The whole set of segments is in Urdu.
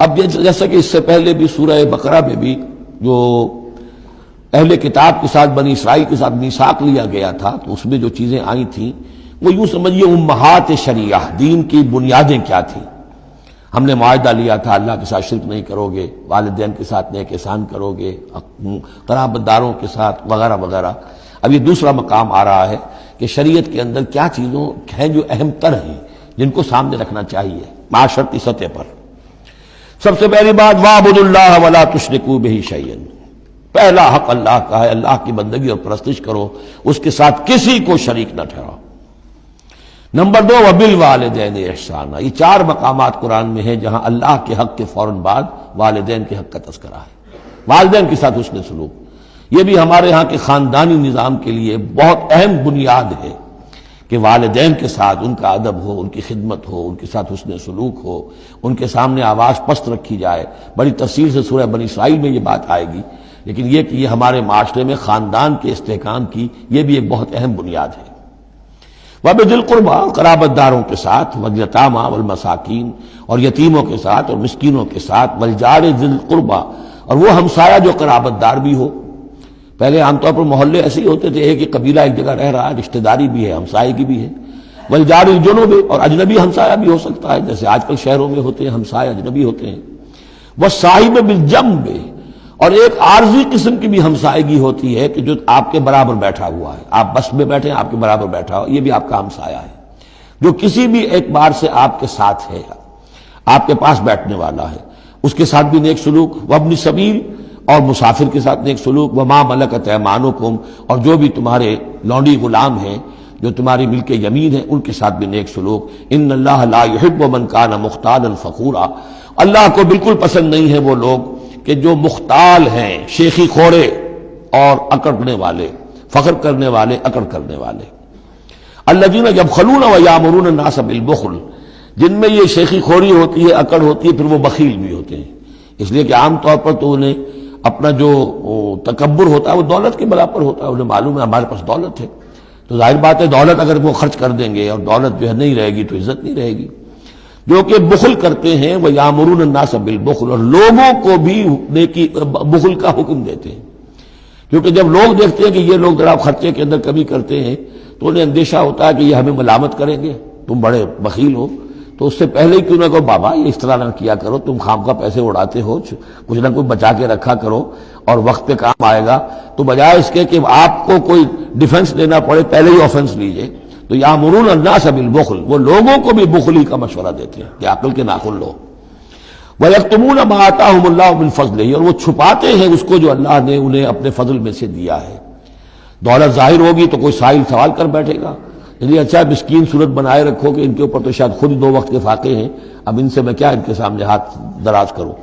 اب جیسا کہ اس سے پہلے بھی سورہ بقرہ میں بھی جو اہل کتاب کے ساتھ بنی اسرائیل کے ساتھ میثاق لیا گیا تھا، تو اس میں جو چیزیں آئی تھیں وہ یوں سمجھیے امہات شریعہ، دین کی بنیادیں کیا تھیں۔ ہم نے معاہدہ لیا تھا اللہ کے ساتھ شرک نہیں کرو گے، والدین کے ساتھ نیک احسان کرو گے، قرابت داروں کے ساتھ وغیرہ وغیرہ۔ اب یہ دوسرا مقام آ رہا ہے کہ شریعت کے اندر کیا چیزوں ہیں جو اہم تر ہیں، جن کو سامنے رکھنا چاہیے معاشرتی سطح پر۔ سب سے پہلی بات وَاعْبُدُوا اللَّهَ وَلَا تُشْرِكُوا بِهِ شَيْئًا، پہلا حق اللہ کا ہے، اللہ کی بندگی اور پرستش کرو، اس کے ساتھ کسی کو شریک نہ ٹھہراؤ۔ نمبر 2 وَبِالْوَالِدَيْنِ إِحْسَانًا، یہ 4 مقامات قرآن میں ہیں جہاں اللہ کے حق کے فوراً بعد والدین کے حق کا تذکرہ ہے۔ والدین کے ساتھ حسن سلوک، یہ بھی ہمارے ہاں کے خاندانی نظام کے لیے بہت اہم بنیاد ہے کہ والدین کے ساتھ ان کا ادب ہو، ان کی خدمت ہو، ان کے ساتھ حسن سلوک ہو، ان کے سامنے آواز پست رکھی جائے۔ بڑی تفصیل سے سورہ بنی اسرائیل میں یہ بات آئے گی، لیکن یہ کہ یہ ہمارے معاشرے میں خاندان کے استحکام کی یہ بھی ایک بہت اہم بنیاد ہے۔ وَبِذِي الْقُرْبَىٰ، قرابت داروں کے ساتھ، وَالْيَتَامَىٰ وَالْمَسَاكِينِ، اور یتیموں کے ساتھ اور مسکینوں کے ساتھ، وَالْجَارِ ذِي الْقُرْبَىٰ، اور وہ ہمسایہ جو قرابت دار بھی ہو۔ پہلے عام طور پر محلے ایسے ہی ہوتے تھے، ایک ہی قبیلہ ایک جگہ رہ رہا ہے، رشتہ داری بھی ہے، ہمسائے کی بھی ہے۔ وَالْجَارِ الْجُنُبِ، اور اجنبی ہمسایہ بھی ہو سکتا ہے، جیسے آج کل شہروں میں ہوتے ہیں ہمسائے اجنبی ہوتے ہیں۔ وَالصَّاحِبِ بِالْجَنبِ، اور ایک عارضی قسم کی بھی ہمسائیگی ہوتی ہے کہ جو آپ کے برابر بیٹھا ہوا ہے، آپ بس میں بیٹھے ہیں آپ کے برابر بیٹھا ہو، یہ بھی آپ کا ہمسایہ ہے، جو کسی بھی اعتبار سے آپ کے ساتھ ہے، آپ کے پاس بیٹھنے والا ہے، اس کے ساتھ بھی نیک سلوک۔ وابن سبیل، اور مسافر کے ساتھ نیک سلوک۔ وما ملکت ایمانکم، اور جو بھی تمہارے لونڈی غلام ہیں، جو تمہاری ملک یمین ہے، ان کے ساتھ بھی نیک سلوک۔ ان اللہ لا یحب من کان مختالا فخورا، اللہ کو بالکل پسند نہیں ہے وہ لوگ کہ جو مختال ہیں، شیخی خورے اور اکڑنے والے، فخر کرنے والے، اکڑ کرنے والے۔ الذین یبخلون ویامرون الناس بالبخل، جن میں یہ شیخی خوری ہوتی ہے، اکڑ ہوتی ہے، پھر وہ بخیل بھی ہوتے ہیں، اس لیے کہ عام طور پر تو انہیں اپنا جو تکبر ہوتا ہے وہ دولت کے بلا پر ہوتا ہے، انہیں معلوم ہے ہمارے پاس دولت ہے، تو ظاہر بات ہے دولت اگر وہ خرچ کر دیں گے اور دولت جو ہے نہیں رہے گی تو عزت نہیں رہے گی۔ جو کہ بخل کرتے ہیں وہ یامرون الناس بالبخل، اور لوگوں کو بھی نیکی بخل کا حکم دیتے ہیں، کیونکہ جب لوگ دیکھتے ہیں کہ یہ لوگ ذرا خرچے کے اندر کمی کرتے ہیں تو انہیں اندیشہ ہوتا ہے کہ یہ ہمیں ملامت کریں گے، تم بڑے بخیل ہو، تو اس سے پہلے ہی کیوں نہ کہو بابا یہ اس طرح نہ کیا کرو، تم خام پیسے اڑاتے ہو، کچھ نہ کچھ بچا کے رکھا کرو اور وقت پہ کام آئے گا، تو بجائے اس کے کہ آپ کو کوئی ڈیفنس لینا پڑے پہلے ہی آفنس لیجئے، تو یامرون الناس بالبخل، وہ لوگوں کو بھی بخلی کا مشورہ دیتے ہیں کہ عقل کے ناخن لو۔ وَيَكْتُمُونَ مَا آتَاهُمُ اللَّهُ مِنْ فَضْلِهِ، اور وہ چھپاتے ہیں اس کو جو اللہ نے انہیں اپنے فضل میں سے دیا ہے۔ دولت ظاہر ہوگی تو کوئی سائل سوال کر بیٹھے گا، یعنی اچھا مسکین صورت بنائے رکھو کہ ان کے اوپر تو شاید خود 2 وقت کے فاقے ہیں، اب ان سے میں کیا ان کے سامنے ہاتھ دراز کروں۔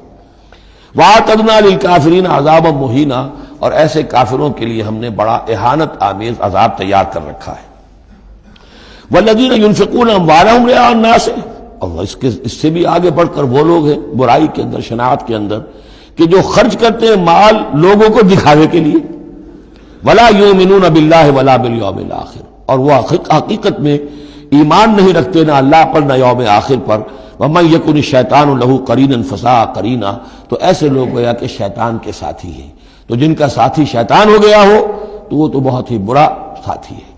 وَأَعْتَدْنَا لِلْكَافِرِينَ عَذَابًا مُهِينًا، اور ایسے کافروں کے لیے ہم نے بڑا اہانت آمیز عذاب تیار کر رکھا ہے۔ وَالَّذِينَ يُنْفِقُونَ أَمْوَالَهُمْ رِئَاءَ النَّاسِ، اور اس سے بھی آگے بڑھ کر وہ لوگ ہیں برائی کے اندر، شناعت کے اندر، کہ جو خرچ کرتے ہیں مال لوگوں کو دکھاوے کے لیے۔ وَلَا يُؤْمِنُونَ بِاللَّهِ وَلَا بِالْيَوْمِ الْآخِرِ، اور وہ حقیقت میں ایمان نہیں رکھتے نہ اللہ پر نہ یوم آخر پر۔ وَمَن يَكُنِ الشَّيْطَانُ لَهُ قَرِينًا فَسَاءَ قَرِينًا، تو ایسے لوگ گویا کہ شیطان کے ساتھی ہیں، تو جن کا ساتھی شیطان ہو گیا ہو تو وہ تو بہت ہی برا ساتھی ہے۔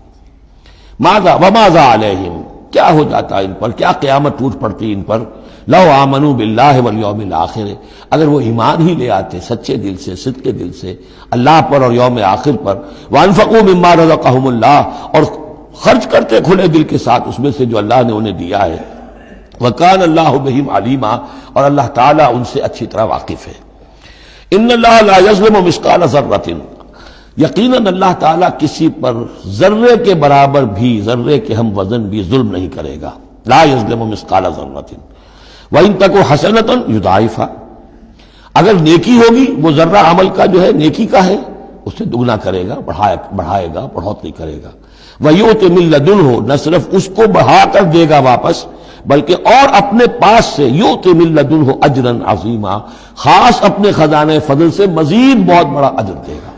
ماذا وماذا علیہم، کیا ہو جاتا ان پر، کیا قیامت ٹوٹ پڑتی ان پر۔ لو آمنوا باللہ والیوم الآخر، اگر وہ ایمان ہی لے آتے سچے دل سے، صدق دل سے اللہ پر اور یوم آخر پر۔ وانفقوا مما رزقهم اللہ، اور خرچ کرتے کھلے دل کے ساتھ اس میں سے جو اللہ نے انہیں دیا ہے۔ وکان اللہ بہم علیما، اور اللہ تعالیٰ ان سے اچھی طرح واقف ہے۔ ان اللہ لا یظلم مثقال ذرۃ، یقیناً اللہ تعالیٰ کسی پر ذرے کے برابر بھی، ذرے کے ہم وزن بھی ظلم نہیں کرے گا۔ لا یظلم مثقال ذرۃ وَإِن تَكُ حَسَنَةً يُضَاعِفْهَا، اگر نیکی ہوگی، وہ ذرہ عمل کا جو ہے نیکی کا ہے، اسے دگنا کرے گا، بڑھائے گا، بڑھوتری کرے گا۔ وَيُؤْتِ مِن لَّدُنْهُ، نہ صرف اس کو بڑھا کر دے گا واپس، بلکہ اور اپنے پاس سے یؤتِ مِن لَّدُنْهُ أَجْرًا عَظِیمًا، خاص اپنے خزانے فضل سے مزید بہت بڑا اجر دے گا۔